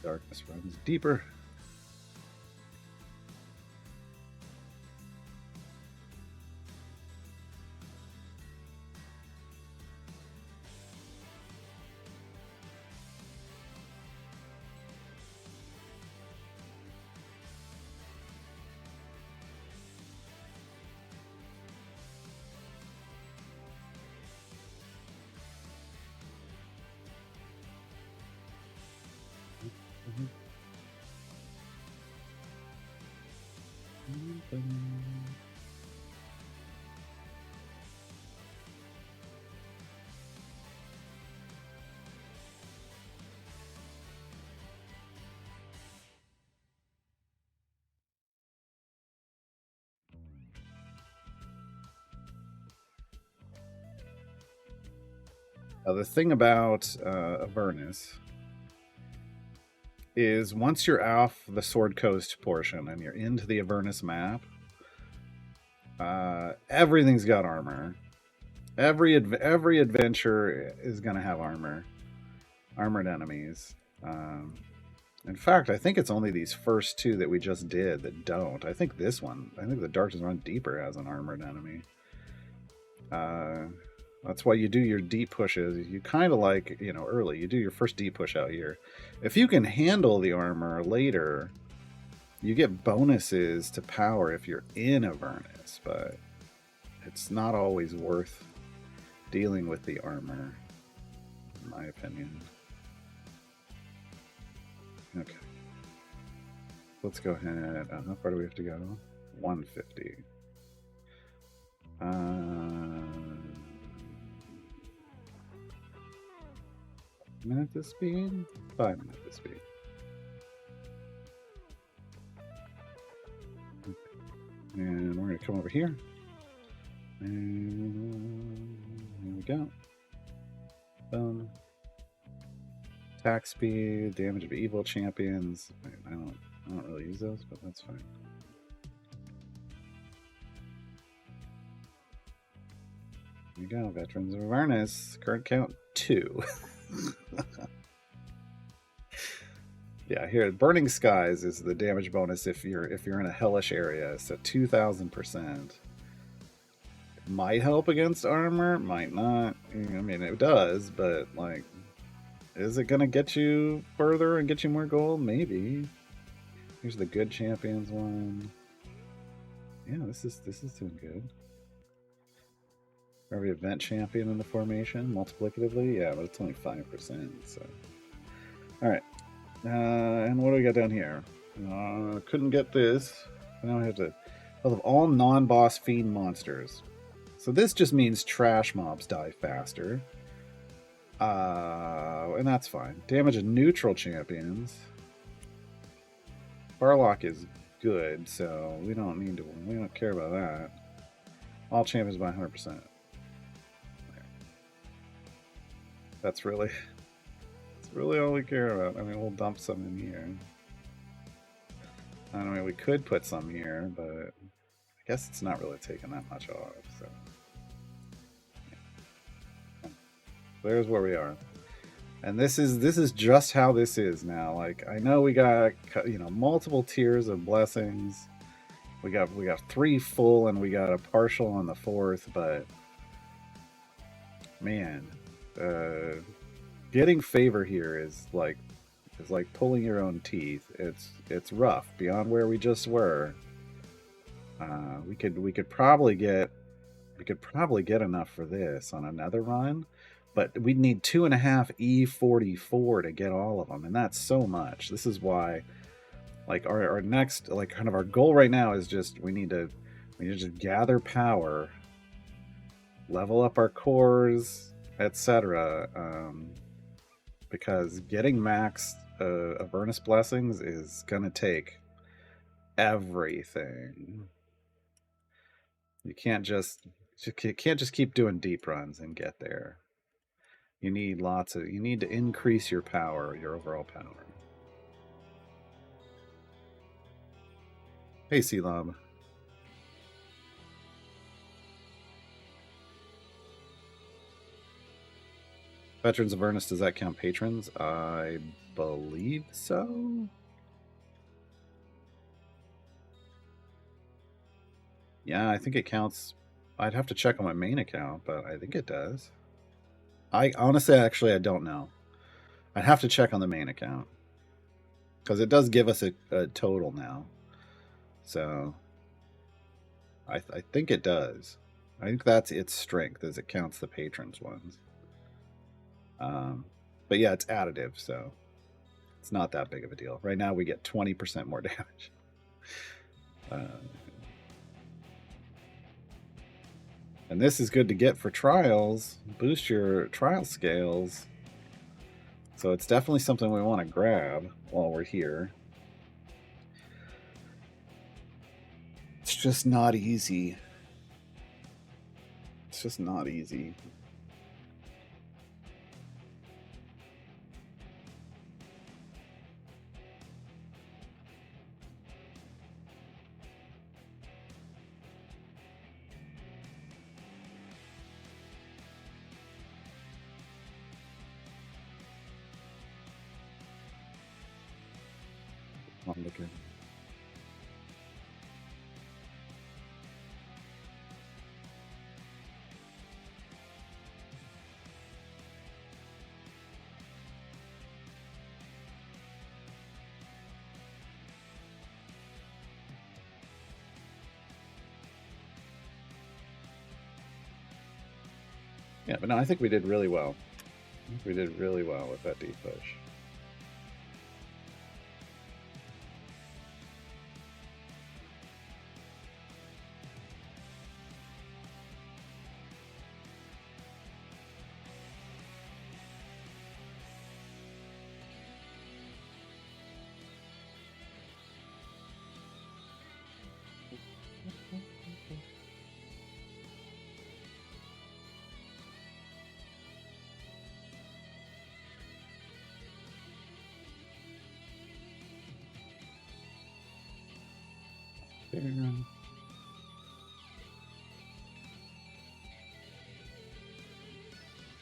Darkness runs deeper. The thing about Avernus is once you're off the Sword Coast portion and you're into the Avernus map, everything's got armor. Every adventure is going to have armored enemies. In fact, I think it's only these first two that we just did that don't. I think this one, I think the Darkness Run Deeper has an armored enemy. That's why you do your deep pushes. You kind of like, early. You do your first deep push out here. If you can handle the armor later, you get bonuses to power if you're in Avernus, but it's not always worth dealing with the armor, in my opinion. Okay. Let's go ahead. How far do we have to go? 150. Minute to speed? 5 minutes to speed. And we're going to come over here. And here we go. Boom. Attack speed, damage of evil champions. I don't really use those, but that's fine. Here we go, Veterans of Avernus. Current count 2. Yeah, here Burning Skies is the damage bonus if you're in a hellish area. So 2000%. Might help against armor, might not. I mean, it does, but like, is it gonna get you further and get you more gold? Maybe. Here's the good champions one. Yeah, this is doing good. Every event champion in the formation multiplicatively, yeah, but it's only 5%. So, all right. And what do we got down here? Couldn't get this. Now I have to. Of all non-boss fiend monsters. So this just means trash mobs die faster. And that's fine. Damage of neutral champions. Barlock is good, so we don't care about that. All champions by 100%. That's really all we care about. I mean, we'll dump some in here. I mean, we could put some here, but I guess it's not really taking that much off. So there's where we are, and this is just how this is now. Like, I know we got multiple tiers of blessings. We got 3 full, and we got a partial on the 4th. But man, getting favor here is like pulling your own teeth. It's rough beyond where we just were. We could probably get enough for this on another run, but we'd need 2.5 E44 to get all of them, and that's so much. This is why, like, our next, like, kind of our goal right now is just we need to just gather power, level up our cores, etc. Because getting maxed Avernus blessings is gonna take everything. You can't just keep doing deep runs and get there. You need to increase your power, your overall power. Hey, Selob. Veterans of Avernus, does that count patrons? I believe so. Yeah, I think it counts. I'd have to check on my main account, but I think it does. I honestly, actually, I don't know. I'd have to check on the main account because it does give us a total now. So I think it does. I think that's its strength, as it counts the patrons ones. But yeah, it's additive, so it's not that big of a deal. Right now, we get 20% more damage. And this is good to get for trials. Boost your trial scales. So it's definitely something we want to grab while we're here. It's just not easy. It's just not easy. I'm looking. Yeah, but no, I think we did really well. I think we did really well with that deep push.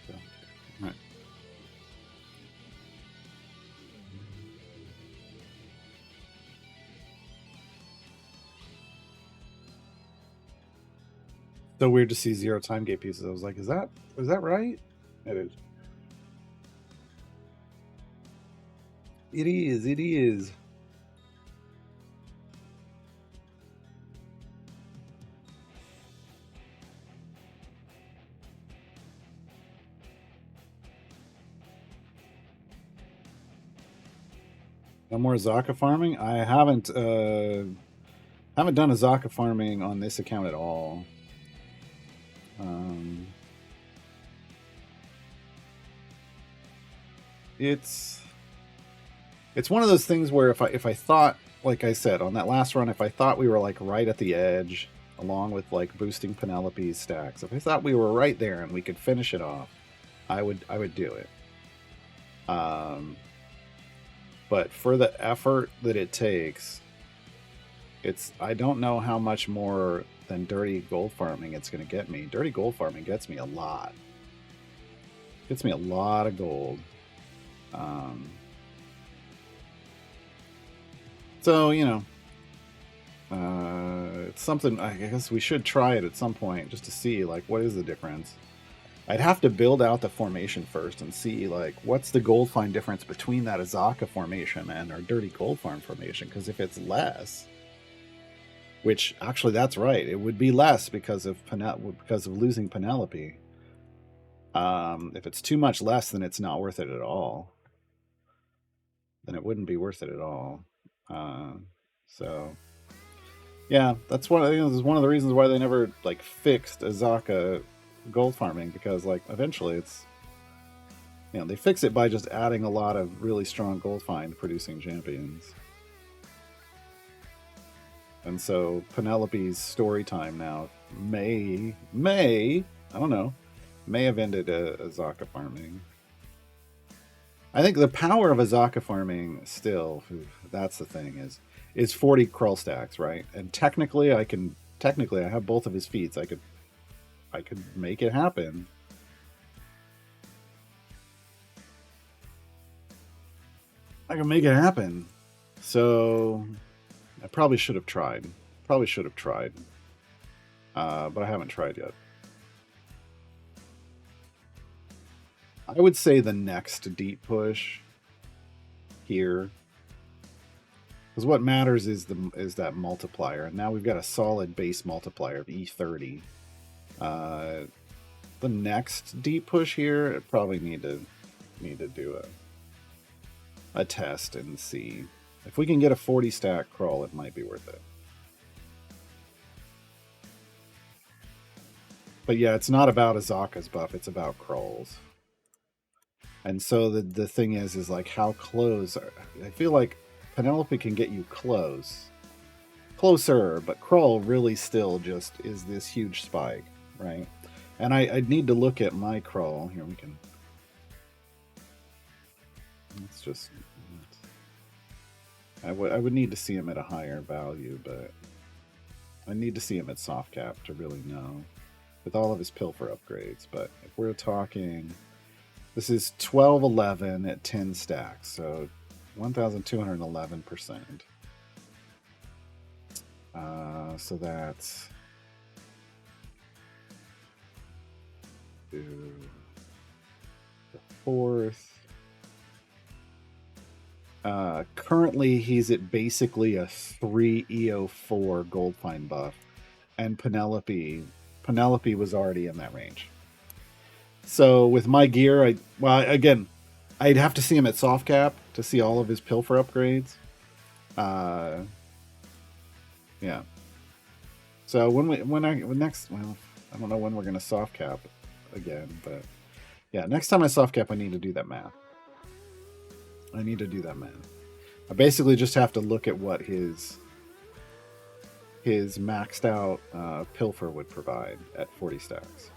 So, all right. So weird to see 0 time gate pieces. I was like, is that right? It is. It is. It is. No more Zaka farming. I haven't done a Zaka farming on this account at all. It's one of those things where if I thought, like I said on that last run, if I thought we were like right at the edge, along with like boosting Penelope's stacks, if I thought we were right there and we could finish it off, I would do it. But for the effort that it takes, I don't know how much more than dirty gold farming it's going to get me. Dirty gold farming gets me a lot. Gets me a lot of gold. So, you know, it's something, I guess we should try it at some point just to see, like, what is the difference. I'd have to build out the formation first and see, like, what's the gold find difference between that Azaka formation and our dirty gold farm formation, because if it's less, which actually that's right, it would be less because of losing Penelope. If it's too much less, then it's not worth it at all. Then it wouldn't be worth it at all. So yeah, that's one. I think this is one of the reasons why they never like fixed Azaka gold farming, because like eventually it's, you know, they fix it by just adding a lot of really strong gold find producing champions. And so Penelope's story time now may I don't know, may have ended Azaka farming. I think the power of Azaka farming still, that's the thing, is 40 Krull stacks, right? And technically I have both of his feats. I could make it happen. I can make it happen. So I probably should have tried. Probably should have tried. But I haven't tried yet. I would say the next deep push here, because what matters is that multiplier. And now we've got a solid base multiplier of E30. The next deep push here, probably need to do a test and see if we can get a 40 stack crawl. It might be worth it. But yeah, it's not about Azaka's buff, it's about crawls. And so the thing is like how close I feel like Penelope can get you closer, but crawl really still just is this huge spike, right? And I'd need to look at my crawl. Here we can. Let's just. I would need to see him at a higher value, but I need to see him at soft cap to really know with all of his pilfer upgrades. But if we're talking, this is 1211 at 10 stacks, so 1,211%. So that's the fourth. Currently, he's at basically a 3 EO4 gold fine buff, and Penelope was already in that range. So with my gear, I'd have to see him at soft cap to see all of his pilfer upgrades. Yeah. So next, I don't know when we're gonna soft cap again, but yeah, next time I soft cap, I need to do that math. I basically just have to look at what his maxed out pilfer would provide at 40 stacks.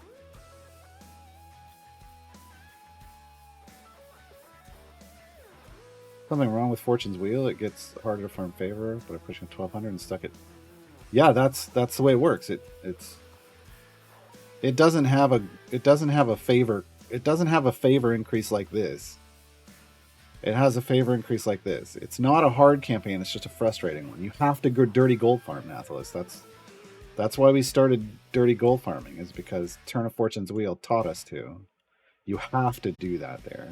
Something wrong with Fortune's Wheel? It gets harder to farm favor, but I'm pushing 1200 and stuck it. Yeah, that's the way it works. It doesn't have a favor. It doesn't have a favor increase like this. It has a favor increase like this. It's not a hard campaign. It's just a frustrating one. You have to go dirty gold farm, Nathalis. That's why we started dirty gold farming, is because Turn of Fortune's Wheel taught us to. You have to do that there.